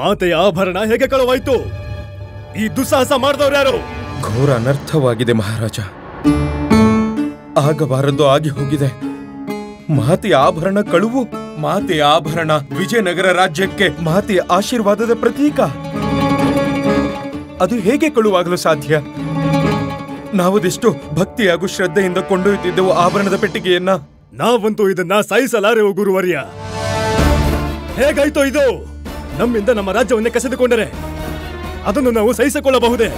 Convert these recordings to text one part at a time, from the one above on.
ಮಾತೆಯ ಆಭರಣ ಹೇಗೆ ಕಳುವಾಯ್ತು? ಈ ದುಸ್ಸಾಹಸ ಮಾಡಿದವ್ರು ಯಾರು? ಘೋರ ಅನರ್ಥವಾಗಿದೆ ಮಹಾರಾಜ. ಆಗಬಾರದು ಆಗಿ ಹೋಗಿದೆ. ಮಾತೆಯ ಆಭರಣ ಕಳುವು. ಮಾತೆಯ ಆಭರಣ ವಿಜಯನಗರ ರಾಜ್ಯಕ್ಕೆ ಮಾತೆಯ ಆಶೀರ್ವಾದದ ಪ್ರತೀಕ. ಅದು ಹೇಗೆ ಕಳುವಾಗಲು ಸಾಧ್ಯ? ನಾವದೆಷ್ಟು ಭಕ್ತಿ ಹಾಗೂ ಶ್ರದ್ಧೆಯಿಂದ ಕೊಂಡೊಯ್ಯುತ್ತಿದ್ದೆವು ಆಭರಣದ ಪೆಟ್ಟಿಗೆಯನ್ನ. ನಾವಂತೂ ಇದನ್ನ ಸಹಿಸಲಾರೆವು ಗುರುವರ್ಯ. ಹೇಗಾಯ್ತೋ ಇದು? ನಮ್ಮಿಂದ ನಮ್ಮ ರಾಜ್ಯವನ್ನೇ ಕಸಿದುಕೊಂಡರೆ ಅದನ್ನು ನಾವು ಸಹಿಸಿಕೊಳ್ಳಬಹುದೇ?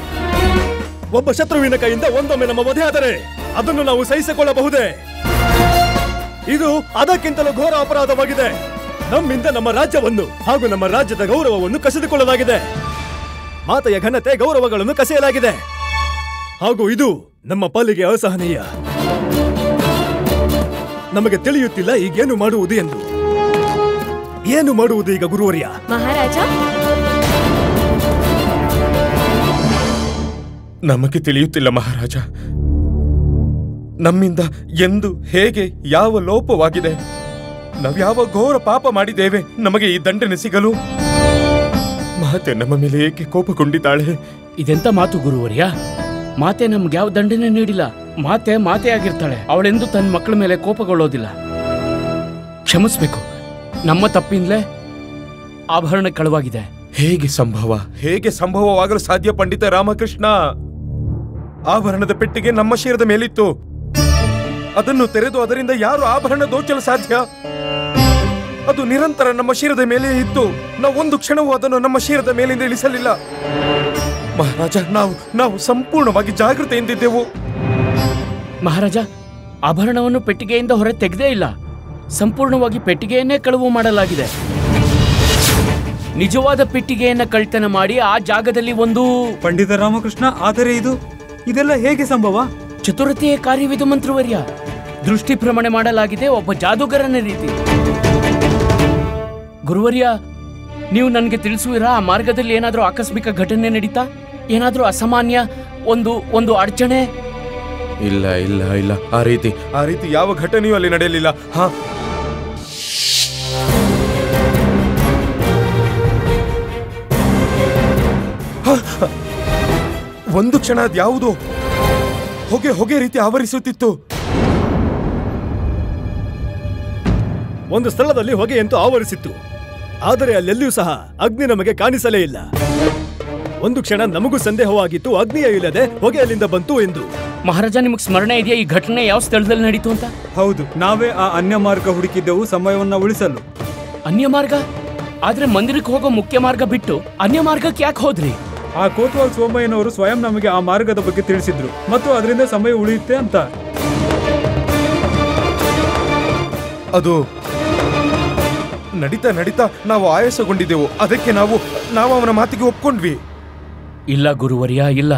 ಒಬ್ಬ ಶತ್ರುವಿನ ಕೈಯಿಂದ ಒಂದೊಮ್ಮೆ ನಮ್ಮ ವಧೆ ಆದರೆ ಅದನ್ನು ನಾವು ಸಹಿಸಿಕೊಳ್ಳಬಹುದೇ? ಇದು ಅದಕ್ಕಿಂತಲೂ ಘೋರ ಅಪರಾಧವಾಗಿದೆ. ನಮ್ಮಿಂದ ನಮ್ಮ ರಾಜ್ಯವನ್ನು ಹಾಗೂ ನಮ್ಮ ರಾಜ್ಯದ ಗೌರವವನ್ನು ಕಸಿದುಕೊಳ್ಳಲಾಗಿದೆ. ಮಾತೆಯ ಘನತೆ ಗೌರವಗಳನ್ನು ಕಸಿಯಲಾಗಿದೆ. ಹಾಗೂ ಇದು ನಮ್ಮ ಪಾಲಿಗೆ ಅಸಹನೀಯ. ನಮಗೆ ತಿಳಿಯುತ್ತಿಲ್ಲ ಈಗೇನು ಮಾಡುವುದು ಎಂದು. ಏನು ಮಾಡುವುದು ಈಗ ಗುರುವರ್ಯ? ಮಹಾರಾಜ, ನಮಗೆ ತಿಳಿಯುತ್ತಿಲ್ಲ ಮಹಾರಾಜ. ನಮ್ಮಿಂದ ಎಂದು ಹೇಗೆ ಯಾವ ಲೋಪವಾಗಿದೆ? ನಾವ್ಯಾವ ಘೋರ ಪಾಪ ಮಾಡಿದ್ದೇವೆ ನಮಗೆ ಈ ದಂಡನೆ ಸಿಗಲು? ಮಾತೆ ನಮ್ಮ ಮೇಲೆ ಏಕೆ ಕೋಪಗೊಂಡಿದ್ದಾಳೆ? ಇದೆಂತ ಮಾತು ಗುರುವರ್ಯ? ಮಾತೆ ನಮ್ಗೆ ಯಾವ ದಂಡನೆ ನೀಡಿಲ್ಲ. ಮಾತೆ ಆಗಿರ್ತಾಳೆ. ಅವಳೆಂದು ತನ್ನ ಮಕ್ಕಳ ಮೇಲೆ ಕೋಪಗೊಳ್ಳೋದಿಲ್ಲ. ಕ್ಷಮಿಸ್ಬೇಕು. ನಮ್ಮ ತಪ್ಪಿಂದಲೇ ಆಭರಣ ಕಳುವಾಗಿದೆ. ಹೇಗೆ ಸಂಭವವಾಗಲು ಸಾಧ್ಯ ಪಂಡಿತ ರಾಮಕೃಷ್ಣ? ಆಭರಣದ ಪೆಟ್ಟಿಗೆ ನಮ್ಮ ಶಿರದ ಮೇಲಿತ್ತು. ಅದನ್ನು ತೆರೆದು ಅದರಿಂದ ಯಾರು ಆಭರಣ ದೋಚಲು ಸಾಧ್ಯ? ಅದು ನಿರಂತರ ನಮ್ಮ ಶಿರದ ಮೇಲೆ ಇತ್ತು. ನಾವು ಒಂದು ಕ್ಷಣವೂ ಅದನ್ನು ನಮ್ಮ ಶಿರದ ಮೇಲಿಂದ ಇಳಿಸಲಿಲ್ಲ. ಮಹಾರಾಜ, ನಾವು ಸಂಪೂರ್ಣವಾಗಿ ಜಾಗೃತೆಯಿಂದಿದ್ದೆವು. ಮಹಾರಾಜ, ಆಭರಣವನ್ನು ಪೆಟ್ಟಿಗೆಯಿಂದ ಹೊರ ತೆಗೆದೇ ಇಲ್ಲ. ಸಂಪೂರ್ಣವಾಗಿ ಪೆಟ್ಟಿಗೆಯನ್ನೇ ಕಳುವು ಮಾಡಲಾಗಿದೆ. ನಿಜವಾದ ಪೆಟ್ಟಿಗೆಯನ್ನ ಕಳ್ತನ ಮಾಡಿ ಆ ಜಾಗದಲ್ಲಿ ಒಂದು... ಪಂಡಿತ ರಾಮಕೃಷ್ಣ, ಆದರೆ ಇದೆಲ್ಲ ಹೇಗೆ ಸಂಭವ? ಚತುರತೆಯ ಕಾರ್ಯವಿದು ಮಂತ್ರವರ್ಯ. ದೃಷ್ಟಿ ಭ್ರಮಣೆ ಮಾಡಲಾಗಿದೆ ಒಬ್ಬ ಜಾದೂಗರನ ರೀತಿ. ಗುರುವರ್ಯ, ನೀವು ನನಗೆ ತಿಳಿಸುವಿರಾ? ಆ ಮಾರ್ಗದಲ್ಲಿ ಏನಾದ್ರೂ ಆಕಸ್ಮಿಕ ಘಟನೆ ನಡೀತಾ? ಏನಾದ್ರೂ ಅಸಾಮಾನ್ಯ ಒಂದು ಅಡಚಣೆ? ಇಲ್ಲ ಇಲ್ಲ ಇಲ್ಲ, ಆ ರೀತಿ ಯಾವ ಘಟನೆಯೂ ಅಲ್ಲಿ ನಡೆಯಲಿಲ್ಲ. ಒಂದು ಕ್ಷಣ ಅದ್ಯಾವುದೋ ಹೊಗೆ ರೀತಿ ಆವರಿಸುತ್ತಿತ್ತು. ಒಂದು ಸ್ಥಳದಲ್ಲಿ ಹೊಗೆಯಂತೂ ಆವರಿಸಿತ್ತು. ಆದರೆ ಅಲ್ಲೆಲ್ಲಿಯೂ ಸಹ ಅಗ್ನಿ ನಮಗೆ ಕಾಣಿಸಲೇ ಇಲ್ಲ. ಒಂದು ಕ್ಷಣ ನಮಗೂ ಸಂದೇಹವಾಗಿತ್ತು, ಅಗ್ನಿಯ ಇಲ್ಲದೆ ಹೊಗೆ ಅಲ್ಲಿಂದ ಬಂತು ಎಂದು. ಮಹಾರಾಜ, ನಿಮಗೆ ಸ್ಮರಣೆ ಇದೆಯಾ ಈ ಘಟನೆ ಯಾವ ಸ್ಥಳದಲ್ಲಿ ನಡೀತು ಅಂತ? ಹೌದು, ನಾವೇ ಆ ಅನ್ಯ ಮಾರ್ಗ ಹುಡುಕಿದ್ದೆವು ಸಮಯವನ್ನ ಉಳಿಸಲು. ಅನ್ಯ ಮಾರ್ಗ? ಆದ್ರೆ ಮಂದಿರಕ್ಕೆ ಹೋಗೋ ಮುಖ್ಯ ಮಾರ್ಗ ಬಿಟ್ಟು ಅನ್ಯ ಮಾರ್ಗಕ್ಕೆ ಯಾಕೆ ಹೋದ್ರಿ? ಆ ಕೋತ್ವಾಲ್ ಸೋಮಯ್ಯನವರು ಸ್ವಯಂ ನಮಗೆ ಆ ಮಾರ್ಗದ ಬಗ್ಗೆ ತಿಳಿಸಿದ್ರು ಮತ್ತು ಅದರಿಂದ ಸಮಯ ಉಳಿಯುತ್ತೆ ಅಂತ. ಅದು ನಡೀತಾ ನಾವು ಆಯಾಸಗೊಂಡಿದ್ದೆವು. ಅದಕ್ಕೆ ನಾವು ಅವನ ಮಾತಿಗೆ ಒಪ್ಕೊಂಡ್ವಿ. ಇಲ್ಲ ಗುರುವರ್ಯ, ಇಲ್ಲ.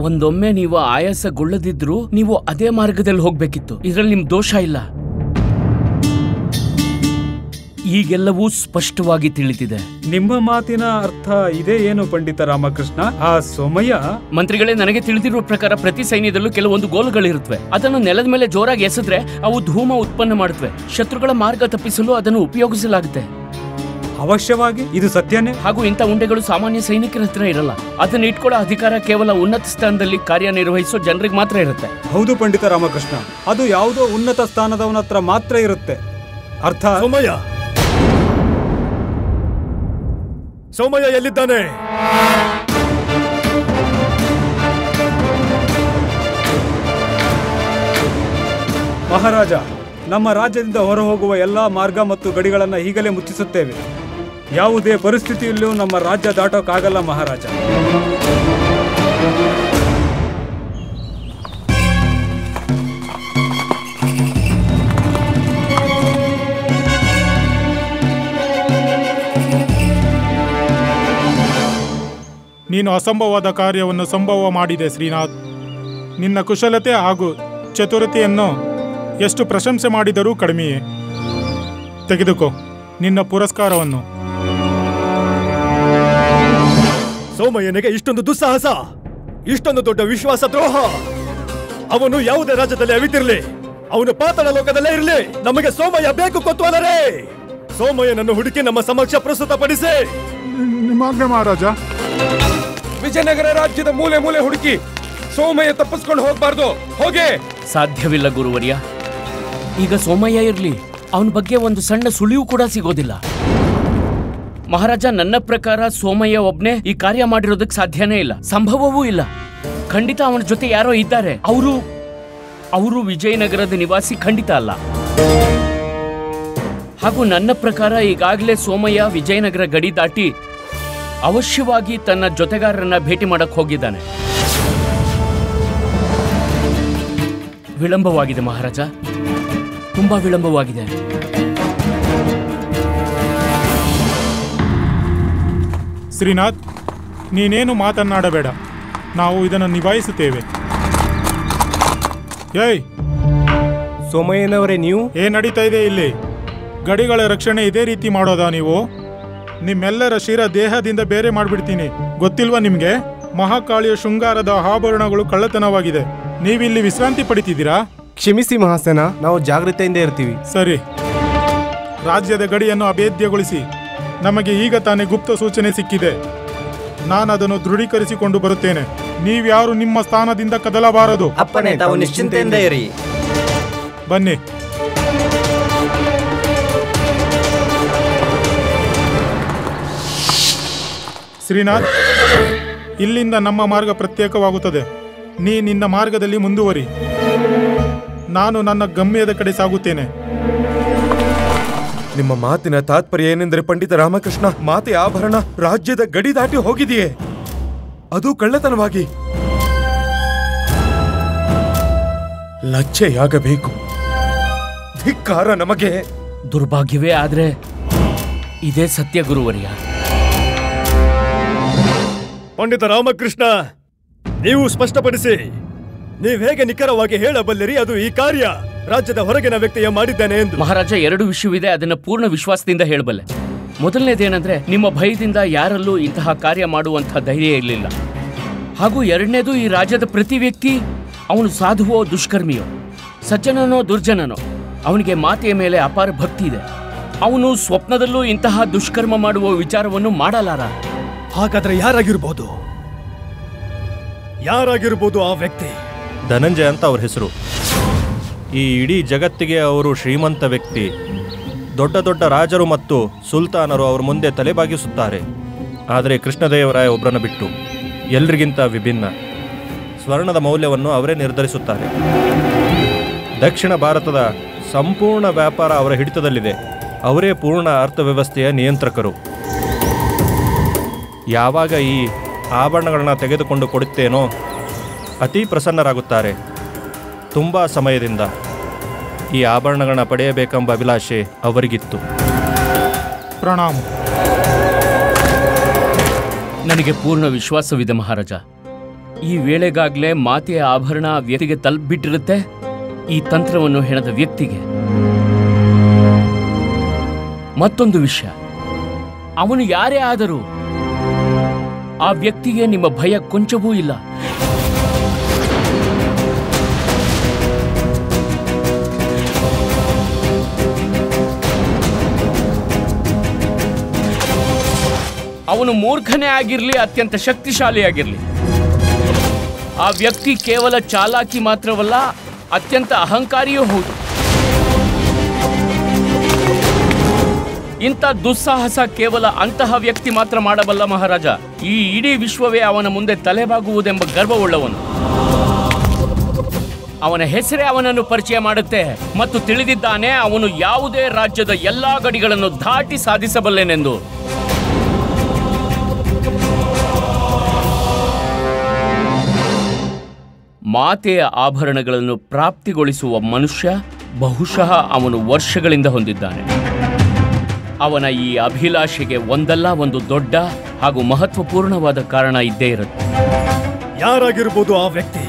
ಒಂದೊಮ್ಮೆ ನೀವು ಆಯಾಸಗೊಳ್ಳದಿದ್ರು ನೀವು ಅದೇ ಮಾರ್ಗದಲ್ಲಿ ಹೋಗ್ಬೇಕಿತ್ತು. ಇದ್ರಲ್ಲಿ ನಿಮ್ ದೋಷ ಇಲ್ಲ. ಈಗೆಲ್ಲವೂ ಸ್ಪಷ್ಟವಾಗಿ ತಿಳಿದಿದೆ. ನಿಮ್ಮ ಮಾತಿನ ಅರ್ಥ ಇದೇ ಏನು ಪಂಡಿತ ರಾಮಕೃಷ್ಣ? ಆ ಸೋಮಯ್ಯ... ಮಂತ್ರಿಗಳೇ, ನನಗೆ ತಿಳಿದಿರುವ ಪ್ರಕಾರ ಪ್ರತಿ ಸೈನ್ಯದಲ್ಲೂ ಕೆಲವೊಂದು ಗೋಲುಗಳಿರುತ್ತವೆ. ಅದನ್ನು ನೆಲದ ಮೇಲೆ ಜೋರಾಗಿ ಎಸೆದ್ರೆ ಅವು ಧೂಮ ಉತ್ಪನ್ನ ಮಾಡುತ್ತವೆ. ಶತ್ರುಗಳ ಮಾರ್ಗ ತಪ್ಪಿಸಲು ಅದನ್ನು ಉಪಯೋಗಿಸಲಾಗುತ್ತೆ. ಅವಶ್ಯವಾಗಿ ಇದು ಸತ್ಯನೇ. ಹಾಗೂ ಇಂಥ ಉಂಡೆಗಳು ಸಾಮಾನ್ಯ ಸೈನಿಕರ ಹತ್ರ ಇರಲ್ಲ. ಅದನ್ನ ಇಟ್ಕೊಳ್ಳೋ ಅಧಿಕಾರ ಕೇವಲ ಉನ್ನತ ಸ್ಥಾನದಲ್ಲಿ ಕಾರ್ಯನಿರ್ವಹಿಸೋ ಜನರಿಗೆ ಮಾತ್ರ ಇರುತ್ತೆ. ಹೌದು ಪಂಡಿತ ರಾಮಕೃಷ್ಣ, ಅದು ಯಾವುದೋ ಉನ್ನತ ಸ್ಥಾನದವನ ಹತ್ರ ಮಾತ್ರ ಇರುತ್ತೆ. ಅರ್ಥ... ಸೋಮಯ್ಯ ಎಲ್ಲಿದ್ದಾನೆ? ಮಹಾರಾಜ, ನಮ್ಮ ರಾಜ್ಯದಿಂದ ಹೊರಹೋಗುವ ಎಲ್ಲಾ ಮಾರ್ಗ ಮತ್ತು ಗಡಿಗಳನ್ನು ಈಗಲೇ ಮುಚ್ಚಿಸುತ್ತೇವೆ. ಯಾವುದೇ ಪರಿಸ್ಥಿತಿಯಲ್ಲೂ ನಮ್ಮ ರಾಜ್ಯ ದಾಟೋಕ್ಕಾಗಲ್ಲ ಮಹಾರಾಜ. ನೀನು ಅಸಂಭವವಾದ ಕಾರ್ಯವನ್ನು ಸಂಭವ ಮಾಡಿದೆ ಶ್ರೀನಾಥ್. ನಿನ್ನ ಕುಶಲತೆ ಹಾಗೂ ಚತುರತೆಯನ್ನು ಎಷ್ಟು ಪ್ರಶಂಸೆ ಮಾಡಿದರೂ ಕಡಿಮೆಯೇ. ತೆಗೆದುಕೋ ನಿನ್ನ ಪುರಸ್ಕಾರವನ್ನು. ಸೋಮಯ್ಯನಿಗೆ ಇಷ್ಟೊಂದು ದುಸ್ಸಾಹಸ, ಇಷ್ಟೊಂದು ದೊಡ್ಡ ವಿಶ್ವಾಸ ದ್ರೋಹ. ಅವನು ಯಾವುದೇ ರಾಜ್ಯದಲ್ಲಿ ಅವಿತಿರ್ಲಿ, ಅವನು ಪಾತಾಳ ಲೋಕದಲ್ಲೇ ಇರಲಿ, ನಮಗೆ ಸೋಮಯ್ಯ ಬೇಕು ಕೊತ್ವಾಲರೇ. ಸೋಮಯ್ಯನನ್ನು ಹುಡುಕಿ ನಮ್ಮ ಸಮಕ್ಷ ಪ್ರಸ್ತುತಪಡಿಸಿ. ನಿಮ್ಮಾಜ್ಞೆ ಮಹಾರಾಜ. ವಿಜಯನಗರ ರಾಜ್ಯದ ಮೂಲೆ ಮೂಲೆ ಹುಡುಕಿ ಸೋಮಯ್ಯ ತಪ್ಪಿಸ್ಕೊಂಡು ಹೋಗ್ಬಾರ್ದು. ಹೋಗೆ. ಸಾಧ್ಯವಿಲ್ಲ ಗುರುವರ್ಯ. ಈಗ ಸೋಮಯ್ಯ ಇರ್ಲಿ, ಅವನ ಬಗ್ಗೆ ಒಂದು ಸಣ್ಣ ಸುಳಿವು ಕೂಡ ಸಿಗೋದಿಲ್ಲ. ಮಹಾರಾಜ, ನನ್ನ ಪ್ರಕಾರ ಸೋಮಯ್ಯ ಒಬ್ನೇ ಈ ಕಾರ್ಯ ಮಾಡಿರೋದಕ್ಕೆ ಸಾಧ್ಯನೇ ಇಲ್ಲ, ಸಂಭವವೂ ಇಲ್ಲ. ಖಂಡಿತ ಅವನ ಜೊತೆ ಯಾರೋ ಇದ್ದಾರೆ. ಅವರು ವಿಜಯನಗರದ ನಿವಾಸಿ ಖಂಡಿತ ಅಲ್ಲ. ಹಾಗೂ ನನ್ನ ಪ್ರಕಾರ ಈಗಾಗಲೇ ಸೋಮಯ್ಯ ವಿಜಯನಗರ ಗಡಿ ದಾಟಿ ಅವಶ್ಯವಾಗಿ ತನ್ನ ಜೊತೆಗಾರರನ್ನ ಭೇಟಿ ಮಾಡಕ್ ಹೋಗಿದ್ದಾನೆ. ವಿಳಂಬವಾಗಿದೆ ಮಹಾರಾಜ, ತುಂಬಾ ವಿಳಂಬವಾಗಿದೆ. ಶ್ರೀನಾಥ್, ನೀನೇನು ಮಾತನಾಡಬೇಡ, ನಾವು ಇದನ್ನು ನಿಭಾಯಿಸುತ್ತೇವೆ. ಏಯ್ ಸೋಮಯ್ಯನವರೇ, ನೀವು ಏನ್ ನಡೀತಾ ಇದೆ ಇಲ್ಲಿ? ಗಡಿಗಳ ರಕ್ಷಣೆ ಇದೇ ರೀತಿ ಮಾಡೋದಾ ನೀವು? ನಿಮ್ಮೆಲ್ಲರ ಶಿರ ದೇಹದಿಂದ ಬೇರೆ ಮಾಡ್ಬಿಡ್ತೀನಿ, ಗೊತ್ತಿಲ್ವಾ ನಿಮ್ಗೆ? ಮಹಾಕಾಳಿಯ ಶೃಂಗಾರದ ಆಭರಣಗಳು ಕಳ್ಳತನವಾಗಿದೆ. ನೀವಿಲ್ಲಿ ವಿಶ್ರಾಂತಿ ಪಡಿತಿದ್ದೀರಾ? ಕ್ಷಮಿಸಿ ಮಹಾಸೇನ, ನಾವು ಜಾಗೃತೆಯಿಂದ ಇರ್ತೀವಿ. ಸರಿ, ರಾಜ್ಯದ ಗಡಿಯನ್ನು ಅಭೇದ್ಯಗೊಳಿಸಿ. ನಮಗೆ ಈಗ ತಾನೇ ಗುಪ್ತ ಸೂಚನೆ ಸಿಕ್ಕಿದೆ. ನಾನು ಅದನ್ನು ದೃಢೀಕರಿಸಿಕೊಂಡು ಬರುತ್ತೇನೆ. ನೀವ್ಯಾರು ನಿಮ್ಮ ಸ್ಥಾನದಿಂದ ಕದಲಬಾರದು. ಅಪ್ಪಣೆ, ತಾವು ನಿಶ್ಚಿಂತೆಯಿಂದ ಇರಿ. ಬನ್ನಿ. ಶ್ರೀನಾಥ್, ಇಲ್ಲಿಂದ ನಮ್ಮ ಮಾರ್ಗ ಪ್ರತ್ಯೇಕವಾಗುತ್ತದೆ. ನೀ ನಿನ್ನ ಮಾರ್ಗದಲ್ಲಿ ಮುಂದುವರಿ. ನಾನು ನನ್ನ ಗಮ್ಯದ ಕಡೆ ಸಾಗುತ್ತೇನೆ. ನಿಮ್ಮ ಮಾತಿನ ತಾತ್ಪರ್ಯ ಏನೆಂದರೆ ಪಂಡಿತ ರಾಮಕೃಷ್ಣ, ಮಾತೆ ಆಭರಣ ರಾಜ್ಯದ ಗಡಿ ದಾಟಿ ಹೋಗಿದೆಯೇ, ಅದು ಕಳ್ಳತನವಾಗಿ. ಲಜ್ಜೆಯಾಗಬೇಕು. ಧಿಕ್ಕಾರ ನಮಗೆ. ದುರ್ಭಾಗ್ಯವೇ ಆದ್ರೆ ಇದೇ ಸತ್ಯ ಗುರುವರ್ಯ. ಪಂಡಿತ ರಾಮಕೃಷ್ಣ, ನೀವು ಸ್ಪಷ್ಟಪಡಿಸಿ. ನೀವು ಹೇಗೆ ನಿಖರವಾಗಿ ಹೇಳಬಲ್ಲಿರಿ ಅದು ಈ ಕಾರ್ಯ ರಾಜ್ಯದ ಹೊರಗಿನ ವ್ಯಕ್ತಿಯ ಮಾಡಿದ್ದಾನೆ ಎಂದು? ಮಹಾರಾಜ, ಎರಡು ವಿಷಯವಿದೆ, ಅದನ್ನ ಪೂರ್ಣ ವಿಶ್ವಾಸದಿಂದ ಹೇಳಬಲ್ಲೆ. ಮೊದಲನೇದೇನೆಂದ್ರೆ, ನಿಮ್ಮ ಭಯದಿಂದ ಯಾರಲ್ಲೂ ಇಂತಹ ಕಾರ್ಯ ಮಾಡುವಂತಹ ಧೈರ್ಯ ಇರಲಿಲ್ಲ. ಹಾಗೂ ಎರಡನೇದು, ಈ ರಾಜ್ಯದ ಪ್ರತಿ ವ್ಯಕ್ತಿ ಅವನು ಸಾಧುವೋ ದುಷ್ಕರ್ಮಿಯೋ, ಸಜ್ಜನನೋ ದುರ್ಜನನೋ, ಅವನಿಗೆ ಮಾತೆಯ ಮೇಲೆ ಅಪಾರ ಭಕ್ತಿ ಇದೆ. ಅವನು ಸ್ವಪ್ನದಲ್ಲೂ ಇಂತಹ ದುಷ್ಕರ್ಮ ಮಾಡುವ ವಿಚಾರವನ್ನು ಮಾಡಲಾರ. ಹಾಗಾದ್ರೆ ಯಾರಾಗಿರ್ಬೋದು? ಯಾರಾಗಿರ್ಬೋದು ಆ ವ್ಯಕ್ತಿ? ಧನಂಜಯ ಅಂತ ಅವ್ರ ಹೆಸರು. ಈ ಇಡೀ ಜಗತ್ತಿಗೆ ಅವರು ಶ್ರೀಮಂತ ವ್ಯಕ್ತಿ. ದೊಡ್ಡ ದೊಡ್ಡ ರಾಜರು ಮತ್ತು ಸುಲ್ತಾನರು ಅವ್ರ ಮುಂದೆ ತಲೆಬಾಗಿಸುತ್ತಾರೆ. ಆದರೆ ಕೃಷ್ಣದೇವರಾಯ ಒಬ್ಬರನ್ನು ಬಿಟ್ಟು ಎಲ್ರಿಗಿಂತ ವಿಭಿನ್ನ. ಸ್ವರ್ಣದ ಮೌಲ್ಯವನ್ನು ಅವರೇ ನಿರ್ಧರಿಸುತ್ತಾರೆ. ದಕ್ಷಿಣ ಭಾರತದ ಸಂಪೂರ್ಣ ವ್ಯಾಪಾರ ಅವರ ಹಿಡಿತದಲ್ಲಿದೆ. ಅವರೇ ಪೂರ್ಣ ಅರ್ಥವ್ಯವಸ್ಥೆಯ ನಿಯಂತ್ರಕರು. ಯಾವಾಗ ಈ ಆಭರಣಗಳನ್ನ ತೆಗೆದುಕೊಂಡು ಕೊಡುತ್ತೇನೋ ಅತಿ ಪ್ರಸನ್ನರಾಗುತ್ತಾರೆ. ತುಂಬ ಸಮಯದಿಂದ ಈ ಆಭರಣಗಳನ್ನ ಪಡೆಯಬೇಕೆಂಬ ಅಭಿಲಾಷೆ ಅವರಿಗಿತ್ತು. ಪ್ರಣಾಮ. ನನಗೆ ಪೂರ್ಣ ವಿಶ್ವಾಸವಿದೆ ಮಹಾರಾಜ. ಈ ವೇಳೆಗಾಗಲೇ ಮಾತೆಯ ಆಭರಣ ಆ ವ್ಯಕ್ತಿಗೆ ತಲುಪಿಬಿಟ್ಟಿರುತ್ತೆ, ಈ ತಂತ್ರವನ್ನು ಹೆಣದ ವ್ಯಕ್ತಿಗೆ. ಮತ್ತೊಂದು ವಿಷಯ, ಅವನು ಯಾರೇ ಆದರೂ ಆ ವ್ಯಕ್ತಿಗೆ ನಿಮ್ಮ ಭಯ ಕೊಂಚವೂ ಇಲ್ಲ. ಅವನು ಮೂರ್ಖನೇ ಆಗಿರಲಿ, ಅತ್ಯಂತ ಶಕ್ತಿಶಾಲಿಯಾಗಿರಲಿ, ಆ ವ್ಯಕ್ತಿ ಕೇವಲ ಚಾಲಾಕಿ ಮಾತ್ರವಲ್ಲ, ಅತ್ಯಂತ ಅಹಂಕಾರಿಯೂ ಹೌದು. ಇಂಥ ದುಸ್ಸಾಹಸ ಕೇವಲ ಅಂತಹ ವ್ಯಕ್ತಿ ಮಾತ್ರ ಮಾಡಬಲ್ಲ ಮಹಾರಾಜ. ಈ ಇಡೀ ವಿಶ್ವವೇ ಅವನ ಮುಂದೆ ತಲೆಬಾಗುವುದೆಂಬ ಗರ್ವವುಳ್ಳವನು. ಅವನ ಹೆಸರೇ ಅವನನ್ನು ಪರಿಚಯ ಮಾಡುತ್ತೆ ಮತ್ತು ತಿಳಿದಿದ್ದಾನೆ ಅವನು ಯಾವುದೇ ರಾಜ್ಯದ ಎಲ್ಲಾ ಗಡಿಗಳನ್ನು ದಾಟಿ ಸಾಧಿಸಬಲ್ಲೆನೆಂದು. ಮಾತೆಯ ಆಭರಣಗಳನ್ನು ಪ್ರಾಪ್ತಿಗೊಳಿಸುವ ಮನುಷ್ಯ ಬಹುಶಃ ಅವನು ವರ್ಷಗಳಿಂದ ಹೊಂದಿದ್ದಾನೆ. ಅವನ ಈ ಅಭಿಲಾಷೆಗೆ ಒಂದಲ್ಲ ಒಂದು ದೊಡ್ಡ ಹಾಗೂ ಮಹತ್ವಪೂರ್ಣವಾದ ಕಾರಣ ಇದ್ದೇ ಇರುತ್ತೆ. ಯಾರಾಗಿರ್ಬೋದು ಆ ವ್ಯಕ್ತಿ?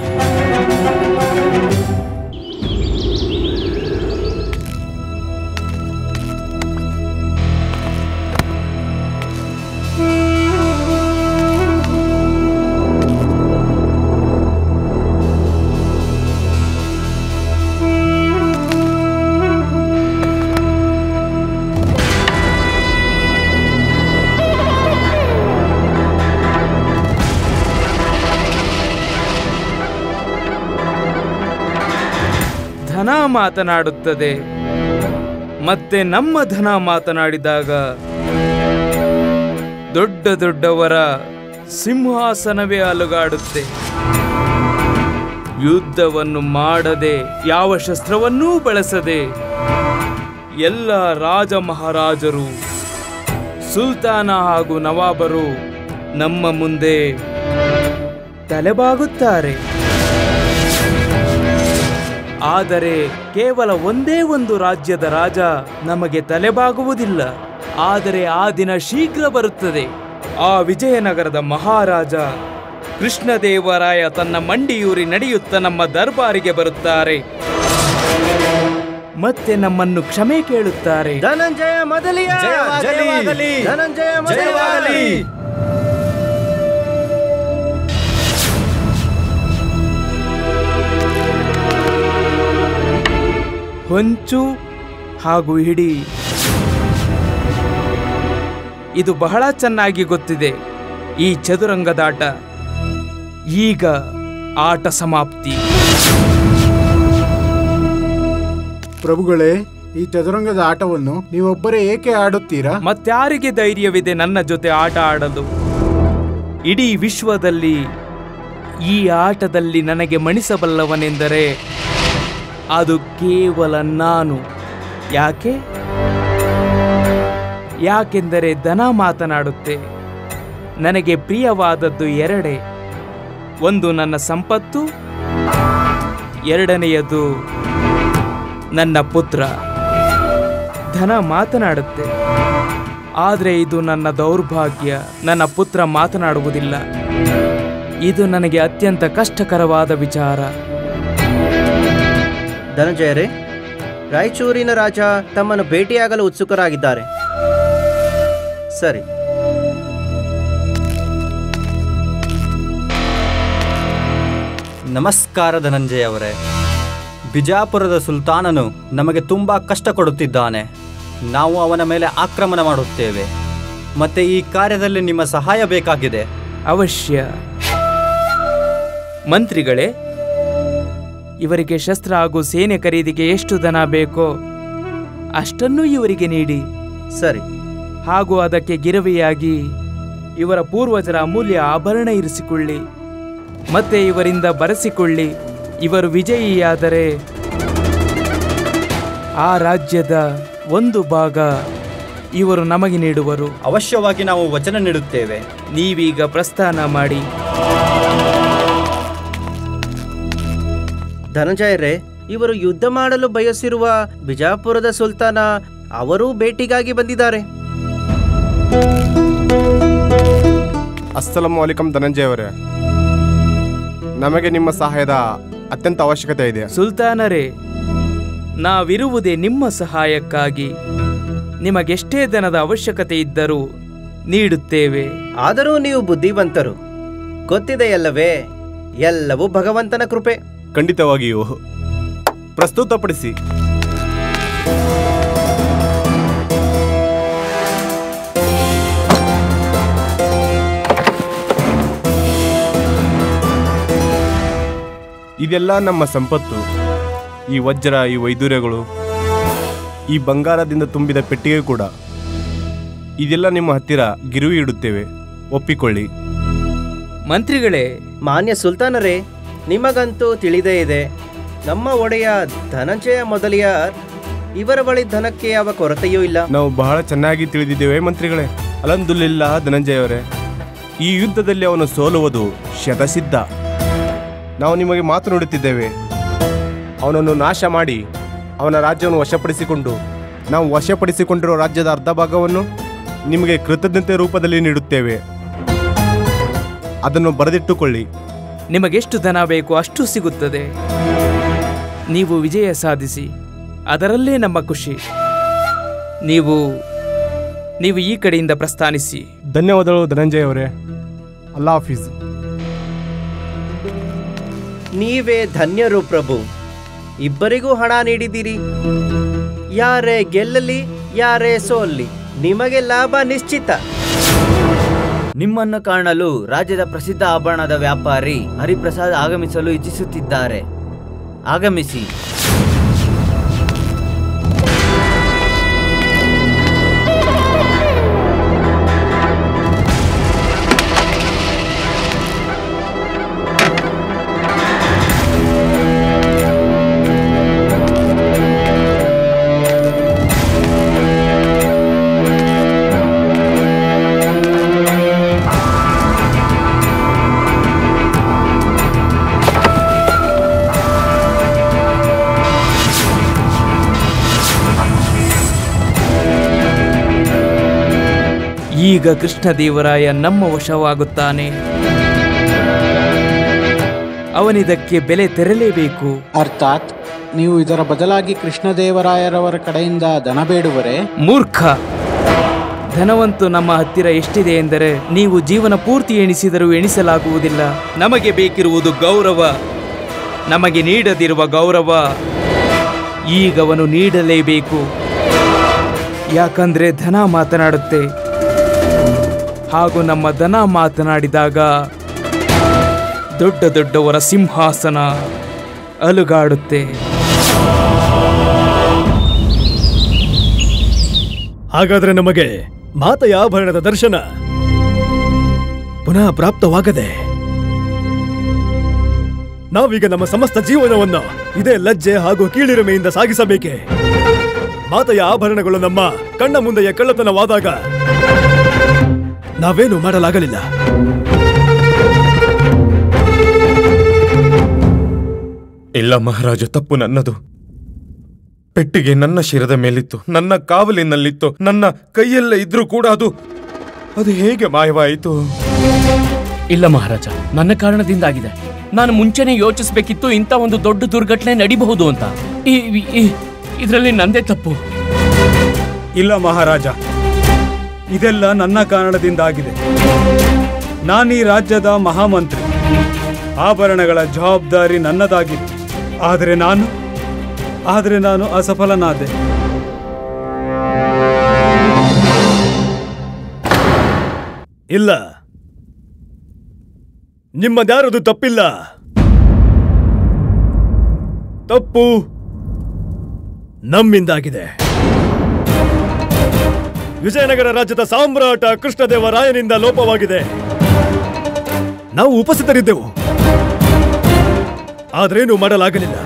ಧನ ಮಾತನಾಡುತ್ತದೆ. ಮತ್ತೆ ನಮ್ಮ ಧನ ಮಾತನಾಡಿದಾಗ ದೊಡ್ಡ ದೊಡ್ಡವರ ಸಿಂಹಾಸನವೇ ಅಲುಗಾಡುತ್ತೆ. ಯುದ್ಧವನ್ನು ಮಾಡದೆ, ಯಾವ ಶಸ್ತ್ರವನ್ನೂ ಬಳಸದೆ ಎಲ್ಲ ರಾಜ ಮಹಾರಾಜರು, ಸುಲ್ತಾನ ಹಾಗೂ ನವಾಬರು ನಮ್ಮ ಮುಂದೆ ತಲೆಬಾಗುತ್ತಾರೆ. ಆದರೆ ಕೇವಲ ಒಂದೇ ಒಂದು ರಾಜ್ಯದ ರಾಜ ನಮಗೆ ತಲೆಬಾಗುವುದಿಲ್ಲ. ಆದರೆ ಆ ದಿನ ಶೀಘ್ರ ಬರುತ್ತದೆ. ಆ ವಿಜಯನಗರದ ಮಹಾರಾಜ ಕೃಷ್ಣದೇವರಾಯ ತನ್ನ ಮಂಡಿಯೂರಿ ನಡೆಯುತ್ತಾ ನಮ್ಮ ದರ್ಬಾರಿಗೆ ಬರುತ್ತಾರೆ. ಮತ್ತೆ ನಮ್ಮನ್ನು ಕ್ಷಮೆ ಕೇಳುತ್ತಾರೆ. ಧನಂಜಯ ಮೊದಲಿಯ ಜಯವಾಗಲಿ. ಧನಂಜಯ ಮೊದಲಿಯಾಗಲಿ. ಹೊಂಚು ಹಾಗೂ ಹಿಡಿ, ಇದು ಬಹಳ ಚೆನ್ನಾಗಿ ಗೊತ್ತಿದೆ. ಈ ಚದುರಂಗದಾಟ ಈಗ ಆಟ ಸಮಾಪ್ತಿ. ಪ್ರಭುಗಳೇ, ಈ ಚದುರಂಗದ ಆಟವನ್ನು ನೀವೊಬ್ಬರೇ ಏಕೆ ಆಡುತ್ತೀರಾ? ಮತ್ಯಾರಿಗೆ ಧೈರ್ಯವಿದೆ ನನ್ನ ಜೊತೆ ಆಟ ಆಡಲು? ಇಡೀ ವಿಶ್ವದಲ್ಲಿ ಈ ಆಟದಲ್ಲಿ ನನಗೆ ಮಣಿಸಬಲ್ಲವನೆಂದರೆ ಅದು ಕೇವಲ ನಾನು. ಯಾಕೆಂದರೆ ದನ ಮಾತನಾಡುತ್ತೆ. ನನಗೆ ಪ್ರಿಯವಾದದ್ದು ಎರಡೇ. ಒಂದು ನನ್ನ ಸಂಪತ್ತು, ಎರಡನೆಯದು ನನ್ನ ಪುತ್ರ. ಧನ ಮಾತನಾಡುತ್ತೆ, ಆದರೆ ಇದು ನನ್ನ ದೌರ್ಭಾಗ್ಯ. ನನ್ನ ಪುತ್ರ ಮಾತನಾಡುವುದಿಲ್ಲ. ಇದು ನನಗೆ ಅತ್ಯಂತ ಕಷ್ಟಕರವಾದ ವಿಚಾರ. ಧನಂಜಯರೇ, ರಾಯಚೂರಿನ ರಾಜ ತಮ್ಮನ್ನು ಭೇಟಿಯಾಗಲು ಉತ್ಸುಕರಾಗಿದ್ದಾರೆ. ಸರಿ. ನಮಸ್ಕಾರ ಧನಂಜಯ ಅವರೇ. ಬಿಜಾಪುರದ ಸುಲ್ತಾನನು ನಮಗೆ ತುಂಬ ಕಷ್ಟ ಕೊಡುತ್ತಿದ್ದಾನೆ. ನಾವು ಅವನ ಮೇಲೆ ಆಕ್ರಮಣ ಮಾಡುತ್ತೇವೆ. ಮತ್ತೆ ಈ ಕಾರ್ಯದಲ್ಲಿ ನಿಮ್ಮ ಸಹಾಯ ಬೇಕಾಗಿದೆ. ಅವಶ್ಯ. ಮಂತ್ರಿಗಳೇ, ಇವರಿಗೆ ಶಸ್ತ್ರ ಹಾಗೂ ಸೇನೆ ಖರೀದಿಗೆ ಎಷ್ಟು ಧನ ಬೇಕೋ ಅಷ್ಟನ್ನೂ ಇವರಿಗೆ ನೀಡಿ. ಸರಿ. ಹಾಗೂ ಅದಕ್ಕೆ ಗಿರವಿಯಾಗಿ ಇವರ ಪೂರ್ವಜರ ಅಮೂಲ್ಯ ಆಭರಣ ಇರಿಸಿಕೊಳ್ಳಿ. ಮತ್ತೆ ಇವರಿಂದ ಬರೆಸಿಕೊಳ್ಳಿ. ಇವರು ವಿಜಯಿಯಾದರೆ ಆ ರಾಜ್ಯದ ಒಂದು ಭಾಗ ಇವರು ನಮಗೆ ನೀಡುವರು. ಅವಶ್ಯವಾಗಿ ನಾವು ವಚನ ನೀಡುತ್ತೇವೆ. ನೀವೀಗ ಪ್ರಸ್ಥಾನ ಮಾಡಿ. ಧನಂಜಯರೇ, ಇವರು ಯುದ್ಧ ಮಾಡಲು ಬಯಸಿರುವ ಬಿಜಾಪುರದ ಸುಲ್ತಾನ ಅವರೂ ಭೇಟಿಗಾಗಿ ಬಂದಿದ್ದಾರೆ. ಅಸ್ಸಲಾಮು ಅಲೈಕಂ ಧನಂಜಯ ಅವರೇ. ನಮಗೆ ನಿಮ್ಮ ಸಹಾಯದ ಅತ್ಯಂತ ಅವಶ್ಯಕತೆ ಇದೆ. ಸುಲ್ತಾನರೇ, ನಾವಿರುವುದೇ ನಿಮ್ಮ ಸಹಾಯಕ್ಕಾಗಿ. ನಿಮಗೆಷ್ಟೇ ಧನದ ಅವಶ್ಯಕತೆ ಇದ್ದರೂ ನೀಡುತ್ತೇವೆ. ಆದರೂ ನೀವು ಬುದ್ಧಿವಂತರು, ಗೊತ್ತಿದೆಯಲ್ಲವೇ? ಎಲ್ಲವೂ ಭಗವಂತನ ಕೃಪೆ. ಖಂಡಿತವಾಗಿಯೂ. ಪ್ರಸ್ತುತಪಡಿಸಿ. ಇದೆಲ್ಲ ನಮ್ಮ ಸಂಪತ್ತು. ಈ ವಜ್ರ, ಈ ವೈದೂರ್ಯಗಳು, ಈ ಬಂಗಾರದಿಂದ ತುಂಬಿದ ಪೆಟ್ಟಿಗೆ ಕೂಡ. ಇದೆಲ್ಲ ನಿಮ್ಮ ಹತ್ತಿರ ಗಿರುವಿ ಇಡುತ್ತೇವೆ, ಒಪ್ಪಿಕೊಳ್ಳಿ. ಮಂತ್ರಿಗಳೇ, ಮಾನ್ಯ ಸುಲ್ತಾನರೇ, ನಿಮಗಂತೂ ತಿಳಿದೇ ಇದೆ, ನಮ್ಮ ಒಡೆಯ ಧನಂಜಯ ಮೊದಲಿಯಾರ್ ಇವರ ಬಳಿ ಧನಕ್ಕೆ ಯಾವ ಕೊರತೆಯೂ ಇಲ್ಲ. ನಾವು ಬಹಳ ಚೆನ್ನಾಗಿ ತಿಳಿದಿದ್ದೇವೆ ಮಂತ್ರಿಗಳೇ. ಅಲ್ಹಮ್ದುಲಿಲ್ಲಾಹ್ ಧನಂಜಯ ಅವರೇ, ಈ ಯುದ್ಧದಲ್ಲಿ ಅವನು ಸೋಲುವುದು ಶತಸಿದ್ಧ. ನಾವು ನಿಮಗೆ ಮಾತು ನುಡುತ್ತಿದ್ದೇವೆ. ಅವನನ್ನು ನಾಶ ಮಾಡಿ ಅವನ ರಾಜ್ಯವನ್ನು ವಶಪಡಿಸಿಕೊಂಡು ನಾವು ವಶಪಡಿಸಿಕೊಂಡಿರುವ ರಾಜ್ಯದ ಅರ್ಧ ಭಾಗವನ್ನು ನಿಮಗೆ ಕೃತಜ್ಞತೆ ರೂಪದಲ್ಲಿ ನೀಡುತ್ತೇವೆ. ಅದನ್ನು ಬರೆದಿಟ್ಟುಕೊಳ್ಳಿ. ನಿಮಗೆಷ್ಟು ಧನ ಬೇಕು ಅಷ್ಟು ಸಿಗುತ್ತದೆ. ನೀವು ವಿಜಯ ಸಾಧಿಸಿ, ಅದರಲ್ಲೇ ನಮ್ಮ ಖುಷಿ. ನೀವು ಈ ಕಡೆಯಿಂದ ಪ್ರಸ್ಥಾನಿಸಿ. ಧನ್ಯವಾದಗಳು ಧನಂಜಯ ಅವರೇ. ಅಲ್ಲಾ ಹಾಫೀಸ್. ನೀವೇ ಧನ್ಯರು ಪ್ರಭು. ಇಬ್ಬರಿಗೂ ಹಣ ನೀಡಿದ್ದೀರಿ. ಯಾರೇ ಗೆಲ್ಲಲಿ, ಯಾರೇ ಸೋಲ್ಲಿ, ನಿಮಗೆ ಲಾಭ ನಿಶ್ಚಿತ. ನಿಮ್ಮನ್ನು ಕಾಣಲು ರಾಜ್ಯದ ಪ್ರಸಿದ್ಧ ಆಭರಣದ ವ್ಯಾಪಾರಿ ಹರಿಪ್ರಸಾದ್ ಆಗಮಿಸಲು ಇಚ್ಛಿಸುತ್ತಿದ್ದಾರೆ. ಆಗಮಿಸಿ. ಈಗ ಕೃಷ್ಣದೇವರಾಯ ನಮ್ಮ ವಶವಾಗುತ್ತಾನೆ. ಅವನಿದಕ್ಕೆ ಬೆಲೆ ತೆರಲೇಬೇಕು. ಅರ್ಥಾತ್ ನೀವು ಇದರ ಬದಲಾಗಿ ಕೃಷ್ಣದೇವರಾಯರವರ ಕಡೆಯಿಂದ ಧನ ಬೇಡುವರೆ? ಮೂರ್ಖ! ಧನವಂತು ನಮ್ಮ ಹತ್ತಿರ ಎಷ್ಟಿದೆ ಎಂದರೆ ನೀವು ಜೀವನ ಪೂರ್ತಿ ಎಣಿಸಿದರೂ ಎಣಿಸಲಾಗುವುದಿಲ್ಲ. ನಮಗೆ ಬೇಕಿರುವುದು ಗೌರವ. ನಮಗೆ ನೀಡದಿರುವ ಗೌರವ ಈಗವನು ನೀಡಲೇಬೇಕು. ಯಾಕಂದ್ರೆ ಧನ ಮಾತನಾಡುತ್ತೆ. ಹಾಗೂ ನಮ್ಮ ಧನ ಮಾತನಾಡಿದಾಗ ದೊಡ್ಡ ದೊಡ್ಡವರ ಸಿಂಹಾಸನ ಅಲುಗಾಡುತ್ತೆ. ಹಾಗಾದ್ರೆ ನಮಗೆ ಮಾತೆಯ ಆಭರಣದ ದರ್ಶನ ಪುನಃ ಪ್ರಾಪ್ತವಾಗದೆ ನಾವೀಗ ನಮ್ಮ ಸಮಸ್ತ ಜೀವನವನ್ನು ಇದೇ ಲಜ್ಜೆ ಹಾಗೂ ಕೀಳಿರಿಮೆಯಿಂದ ಸಾಗಿಸಬೇಕೆ? ಮಾತೆಯ ಆಭರಣಗಳು ನಮ್ಮ ಕಣ್ಣ ಮುಂದೆಯೇ ಕಳ್ಳತನವಾದಾಗ ನಾವೇನು ಮಾಡಲಾಗಲಿಲ್ಲ. ಇಲ್ಲ ಮಹಾರಾಜ, ತಪ್ಪು ನನ್ನದು. ಪೆಟ್ಟಿಗೆ ನನ್ನ ಶಿರದ ಮೇಲಿತ್ತು, ನನ್ನ ಕಾವಲಿನಲ್ಲಿತ್ತು, ನನ್ನ ಕೈಯಲ್ಲೇ ಇದ್ರೂ ಕೂಡ ಅದು ಹೇಗೆ ಮಾಯವಾಯಿತು? ಇಲ್ಲ ಮಹಾರಾಜ, ನನ್ನ ಕಾರಣದಿಂದಾಗಿದೆ. ನಾನು ಮುಂಚೆನೆ ಯೋಚಿಸಬೇಕಿತ್ತು ಇಂಥ ಒಂದು ದೊಡ್ಡ ದುರ್ಘಟನೆ ನಡಿಬಹುದು ಅಂತ. ಇದರಲ್ಲಿ ನಂದೇ ತಪ್ಪು. ಇಲ್ಲ ಮಹಾರಾಜ, ಇದೆಲ್ಲ ನನ್ನ ಕಾರಣದಿಂದಾಗಿದೆ. ನಾನೀ ರಾಜ್ಯದ ಮಹಾಮಂತ್ರಿ. ಆಭರಣಗಳ ಜವಾಬ್ದಾರಿ ನನ್ನದಾಗಿತ್ತು. ಆದರೆ ನಾನು ಅಸಫಲನಾದೆ. ಇಲ್ಲ, ನಿಮ್ಮದ್ಯಾರದು ತಪ್ಪಿಲ್ಲ. ತಪ್ಪು ನಮ್ಮಿಂದಾಗಿದೆ. ವಿಜಯನಗರ ರಾಜ್ಯದ ಸಾಮ್ರಾಟ ಕೃಷ್ಣದೇವರಾಯನಿಂದ ಲೋಪವಾಗಿದೆ. ನಾವು ಉಪಸ್ಥಿತರಿದ್ದೆವು, ಆದ್ರೇನು ಮಾಡಲಾಗಲಿಲ್ಲ.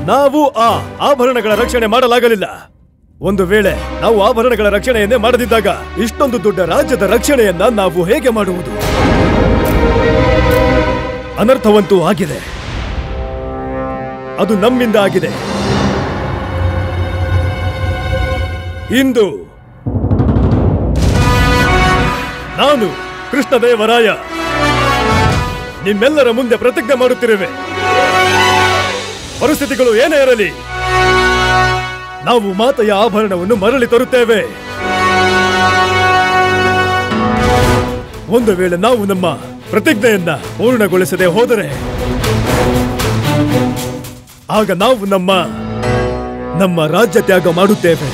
ನಾವು ಆ ಆಭರಣಗಳ ರಕ್ಷಣೆ ಮಾಡಲಾಗಲಿಲ್ಲ. ಒಂದು ವೇಳೆ ನಾವು ಆಭರಣಗಳ ರಕ್ಷಣೆಯನ್ನೇ ಮಾಡದಿದ್ದಾಗ ಇಷ್ಟೊಂದು ದೊಡ್ಡ ರಾಜ್ಯದ ರಕ್ಷಣೆಯನ್ನ ನಾವು ಹೇಗೆ ಮಾಡುವುದು? ಅನರ್ಥವಂತೂ ಆಗಿದೆ. ಅದು ನಮ್ಮಿಂದ ಆಗಿದೆ. ಇಂದು ನಾನು ಕೃಷ್ಣದೇವರಾಯ ನಿಮ್ಮೆಲ್ಲರ ಮುಂದೆ ಪ್ರತಿಜ್ಞೆ ಮಾಡುತ್ತಿರುವೆ. ಪರಿಸ್ಥಿತಿಗಳು ಏನೇ ಇರಲಿ, ನಾವು ಮಾತೆಯ ಆಭರಣವನ್ನು ಮರಳಿ ತರುತ್ತೇವೆ. ಒಂದು ವೇಳೆ ನಾವು ನಮ್ಮ ಪ್ರತಿಜ್ಞೆಯನ್ನ ಪೂರ್ಣಗೊಳಿಸದೆ ಹೋದರೆ ಆಗ ನಾವು ನಮ್ಮ ರಾಜ್ಯ ತ್ಯಾಗ ಮಾಡುತ್ತೇವೆ.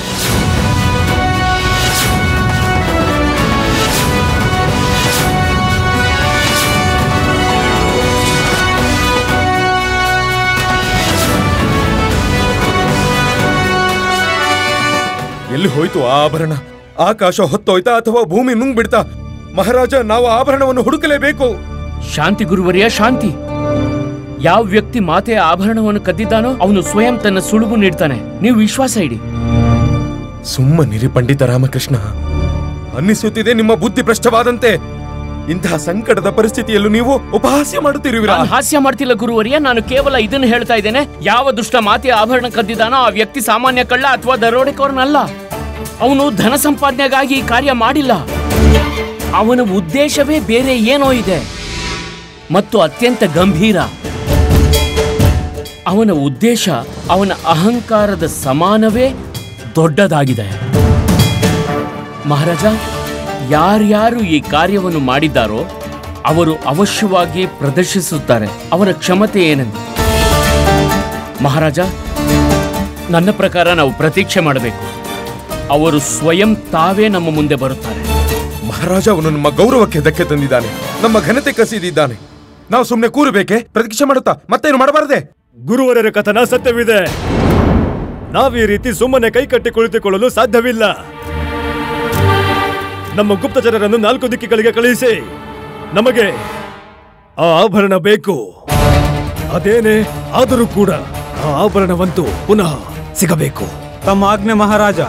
ಎಲ್ಲಿ ಹೋಯ್ತು ಆ ಆಭರಣ? ಆಕಾಶ ಹೊತ್ತೋಯ್ತಾ ಅಥವಾ ಭೂಮಿ ನುಂಗ್ಬಿಡ್ತಾ? ಮಹಾರಾಜ, ನಾವು ಆಭರಣವನ್ನು ಹುಡುಕಲೇಬೇಕು. ಶಾಂತಿ ಗುರುವರಿಯ, ಶಾಂತಿ. ಯಾವ ವ್ಯಕ್ತಿ ಮಾತೆಯ ಆಭರಣವನ್ನು ಕದ್ದಿದ್ದಾನೋ ಅವನು ಸ್ವಯಂ ತನ್ನ ಸುಳುವು ನೀಡ್ತಾನೆ. ನೀವು ವಿಶ್ವಾಸ ಇಡಿ. ಸುಮ್ಮನಿರಿ ಪಂಡಿತ ರಾಮಕೃಷ್ಣ. ಅನ್ನಿಸುತ್ತಿದೆ ನಿಮ್ಮ ಬುದ್ಧಿ ಭ್ರಷ್ಟವಾದಂತೆ. ಇಂತಹ ಸಂಕಟದ ಪರಿಸ್ಥಿತಿಯಲ್ಲೂ ನೀವು ಉಪಹಾಸ್ಯ ಮಾಡುತ್ತಿರುವಿರಾ? ಹಾಸ್ಯ ಮಾಡ್ತಿಲ್ಲ ಗುರುವರಿಯ, ನಾನು ಕೇವಲ ಇದನ್ನು ಹೇಳ್ತಾ ಇದ್ದೇನೆ. ಯಾವ ದುಷ್ಟ ಮಾತೆಯ ಆಭರಣ ಕದ್ದಿದ್ದಾನೋ ಆ ವ್ಯಕ್ತಿ ಸಾಮಾನ್ಯ ಕಳ್ಳ ಅಥವಾ ದರೋಡೆಕೋರನಲ್ಲ. ಅವನು ಧನ ಸಂಪಾದನೆಗಾಗಿ ಈ ಕಾರ್ಯ ಮಾಡಿಲ್ಲ. ಅವನ ಉದ್ದೇಶವೇ ಬೇರೆ ಏನೋ ಇದೆ ಮತ್ತು ಅತ್ಯಂತ ಗಂಭೀರ. ಅವನ ಉದ್ದೇಶ ಅವನ ಅಹಂಕಾರದ ಸಮಾನವೇ ದೊಡ್ಡದಾಗಿದೆ. ಮಹಾರಾಜ, ಯಾರ್ಯಾರು ಈ ಕಾರ್ಯವನ್ನು ಮಾಡಿದ್ದಾರೋ ಅವರು ಅವಶ್ಯವಾಗಿ ಪ್ರದರ್ಶಿಸುತ್ತಾರೆ ಅವರ ಕ್ಷಮತೆ ಏನೆಂದು. ಮಹಾರಾಜ, ನನ್ನ ಪ್ರಕಾರ ನಾವು ಪ್ರತೀಕ್ಷೆ ಮಾಡಬೇಕು. ಅವರು ಸ್ವಯಂ ತಾವೇ ನಮ್ಮ ಮುಂದೆ ಬರುತ್ತಾರೆ. ಮಹಾರಾಜ, ಅವನು ನಮ್ಮ ಗೌರವಕ್ಕೆ ಧಕ್ಕೆ ತಂದಿದ್ದಾನೆ, ನಮ್ಮ ಘನತೆ ಕಸಿದಿದ್ದಾನೆ. ನಾವು ಸುಮ್ಮನೆ ಕೂರಬೇಕೆ? ಪ್ರತೀಕ್ಷೆ ಮಾಡುತ್ತಾ ಮತ್ತೇನು ಮಾಡಬಾರದೆ? ಗುರುವರರ ಕಥನ ಸತ್ಯವಿದೆ. ನಾವೀ ರೀತಿ ಸುಮ್ಮನೆ ಕೈಕಟ್ಟಿ ಕುಳಿತುಕೊಳ್ಳಲು ಸಾಧ್ಯವಿಲ್ಲ. ನಮ್ಮ ಗುಪ್ತಚರರನ್ನು 4 ದಿಕ್ಕುಗಳಿಗೆ ಕಳುಹಿಸಿ ನಮಗೆ ಆ ಆಭರಣ ಬೇಕು. ಅದೇನೇ ಆದರೂ ಕೂಡ ಆ ಆಭರಣವಂತೂ ಪುನಃ ಸಿಗಬೇಕು. ತಮ್ಮ ಆಜ್ಞೆ ಮಹಾರಾಜ.